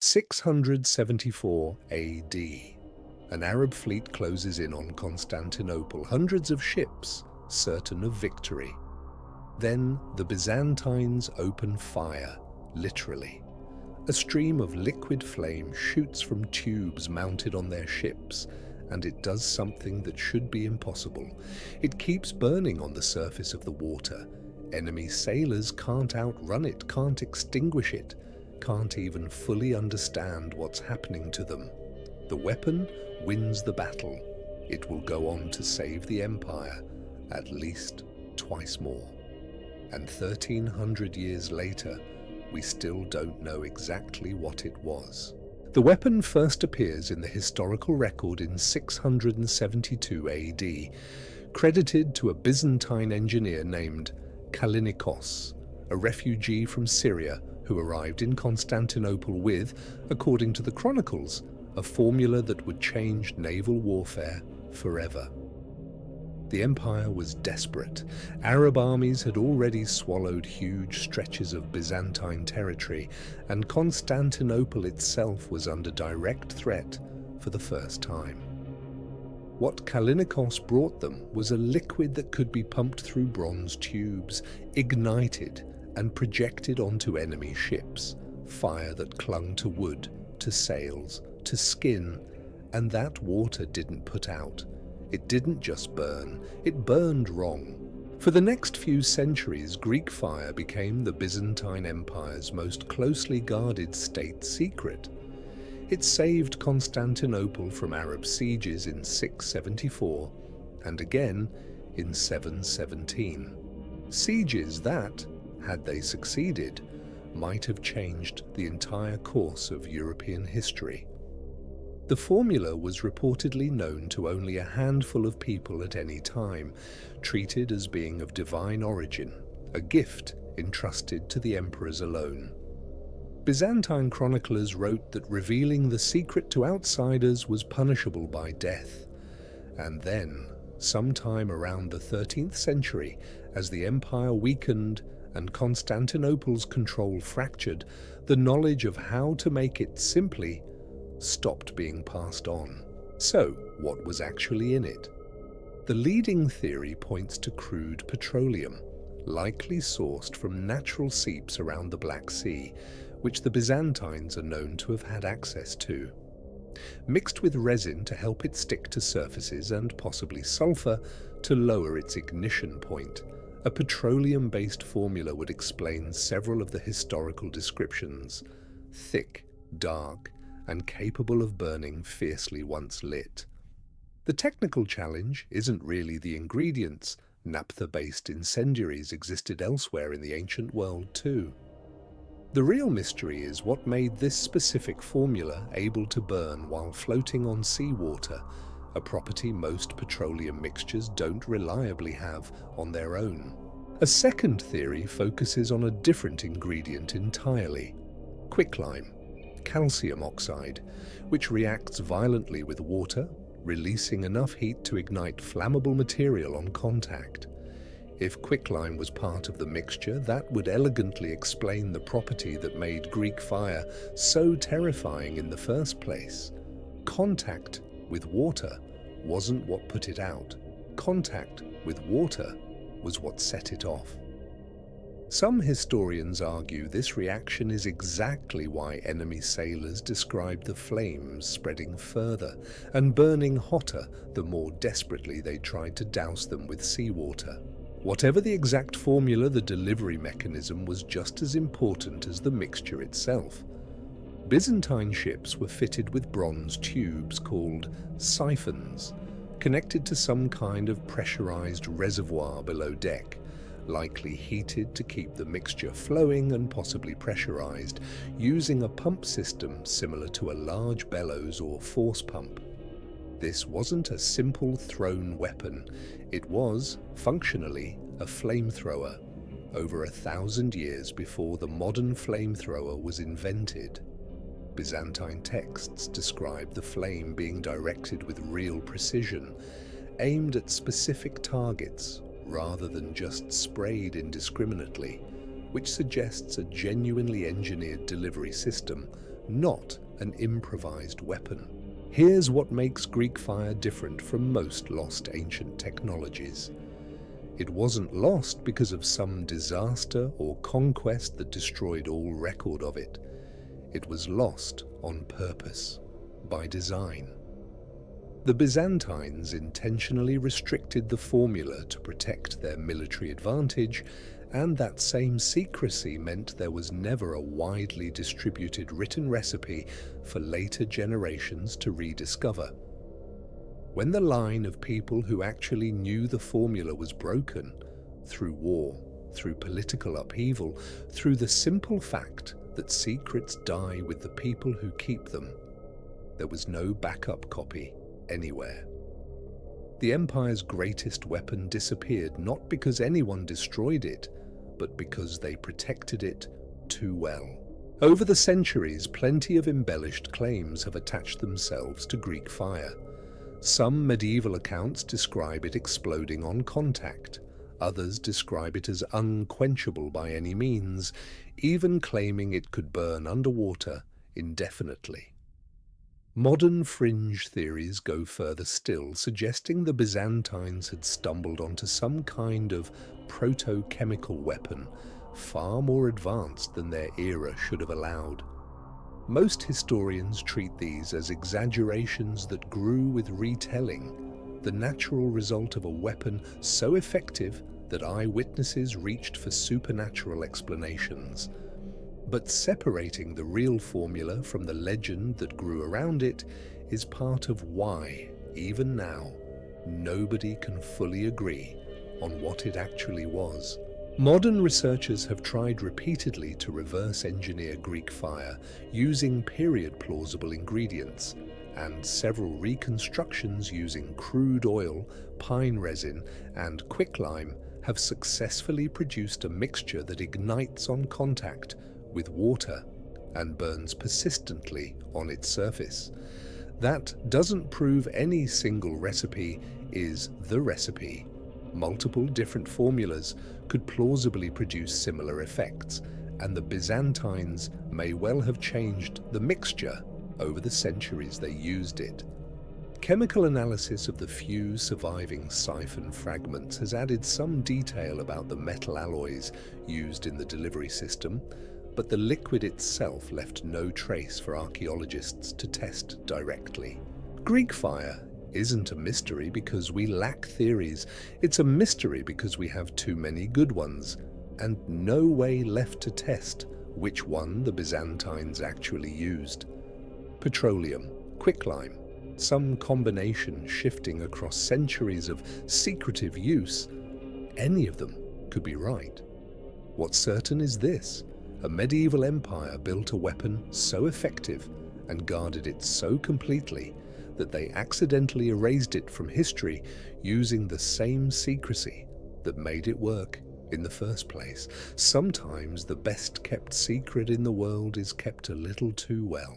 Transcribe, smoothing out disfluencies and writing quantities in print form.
674 AD. An Arab fleet closes in on Constantinople, hundreds of ships, certain of victory. Then the Byzantines open fire, literally. A stream of liquid flame shoots from tubes mounted on their ships, and it does something that should be impossible. It keeps burning on the surface of the water. Enemy sailors can't outrun it, can't extinguish it, can't even fully understand what's happening to them. The weapon wins the battle. It will go on to save the empire at least twice more. And 1300 years later, we still don't know exactly what it was. The weapon first appears in the historical record in 672 AD, credited to a Byzantine engineer named Callinicos, a refugee from Syria who arrived in Constantinople with, according to the chronicles, a formula that would change naval warfare forever. The empire was desperate. Arab armies had already swallowed huge stretches of Byzantine territory, and Constantinople itself was under direct threat for the first time. What Callinicos brought them was a liquid that could be pumped through bronze tubes, ignited, and projected onto enemy ships, fire that clung to wood, to sails, to skin, and that water didn't put out. It didn't just burn, it burned wrong. For the next few centuries, Greek fire became the Byzantine Empire's most closely guarded state secret. It saved Constantinople from Arab sieges in 674 and again in 717. Sieges that, had they succeeded, might have changed the entire course of European history. The formula was reportedly known to only a handful of people at any time, treated as being of divine origin, a gift entrusted to the emperors alone. Byzantine chroniclers wrote that revealing the secret to outsiders was punishable by death. And then, sometime around the 13th century, as the empire weakened and Constantinople's control fractured, the knowledge of how to make it simply stopped being passed on. So, what was actually in it? The leading theory points to crude petroleum, likely sourced from natural seeps around the Black Sea, which the Byzantines are known to have had access to. Mixed with resin to help it stick to surfaces and possibly sulfur to lower its ignition point, a petroleum-based formula would explain several of the historical descriptions: thick, dark, and capable of burning fiercely once lit. The technical challenge isn't really the ingredients. Naphtha-based incendiaries existed elsewhere in the ancient world too. The real mystery is what made this specific formula able to burn while floating on seawater, a property most petroleum mixtures don't reliably have on their own. A second theory focuses on a different ingredient entirely: quicklime, calcium oxide, which reacts violently with water, releasing enough heat to ignite flammable material on contact. If quicklime was part of the mixture, that would elegantly explain the property that made Greek fire so terrifying in the first place. Contact with water wasn't what put it out. Contact with water was what set it off. Some historians argue this reaction is exactly why enemy sailors described the flames spreading further and burning hotter the more desperately they tried to douse them with seawater. Whatever the exact formula, the delivery mechanism was just as important as the mixture itself. Byzantine ships were fitted with bronze tubes called siphons, connected to some kind of pressurized reservoir below deck, likely heated to keep the mixture flowing and possibly pressurized, using a pump system similar to a large bellows or force pump. This wasn't a simple thrown weapon. It was, functionally, a flamethrower, over 1,000 years before the modern flamethrower was invented. Byzantine texts describe the flame being directed with real precision, aimed at specific targets rather than just sprayed indiscriminately, which suggests a genuinely engineered delivery system not an improvised weapon. Here's what makes Greek fire different from most lost ancient technologies. It wasn't lost because of some disaster or conquest that destroyed all record of it. It was lost on purpose, by design. The Byzantines intentionally restricted the formula to protect their military advantage, and that same secrecy meant there was never a widely distributed written recipe for later generations to rediscover. When the line of people who actually knew the formula was broken, through war, through political upheaval, through the simple fact that secrets die with the people who keep them, there was no backup copy anywhere. The Empire's greatest weapon disappeared not because anyone destroyed it, but because they protected it too well. Over the centuries, plenty of embellished claims have attached themselves to Greek fire. Some medieval accounts describe it exploding on contact. Others describe it as unquenchable by any means, even claiming it could burn underwater indefinitely. Modern fringe theories go further still, suggesting the Byzantines had stumbled onto some kind of proto-chemical weapon, far more advanced than their era should have allowed. Most historians treat these as exaggerations that grew with retelling, the natural result of a weapon so effective that eyewitnesses reached for supernatural explanations. But separating the real formula from the legend that grew around it is part of why, even now, nobody can fully agree on what it actually was. Modern researchers have tried repeatedly to reverse engineer Greek fire using period-plausible ingredients, and several reconstructions using crude oil, pine resin, and quicklime have successfully produced a mixture that ignites on contact with water and burns persistently on its surface. That doesn't prove any single recipe is the recipe. Multiple different formulas could plausibly produce similar effects, and the Byzantines may well have changed the mixture over the centuries they used it. Chemical analysis of the few surviving siphon fragments has added some detail about the metal alloys used in the delivery system, but the liquid itself left no trace for archaeologists to test directly. Greek fire isn't a mystery because we lack theories. It's a mystery because we have too many good ones, and no way left to test which one the Byzantines actually used. Petroleum, quicklime, some combination shifting across centuries of secretive use, any of them could be right. What's certain is this: a medieval empire built a weapon so effective and guarded it so completely that they accidentally erased it from history using the same secrecy that made it work in the first place. Sometimes the best kept secret in the world is kept a little too well.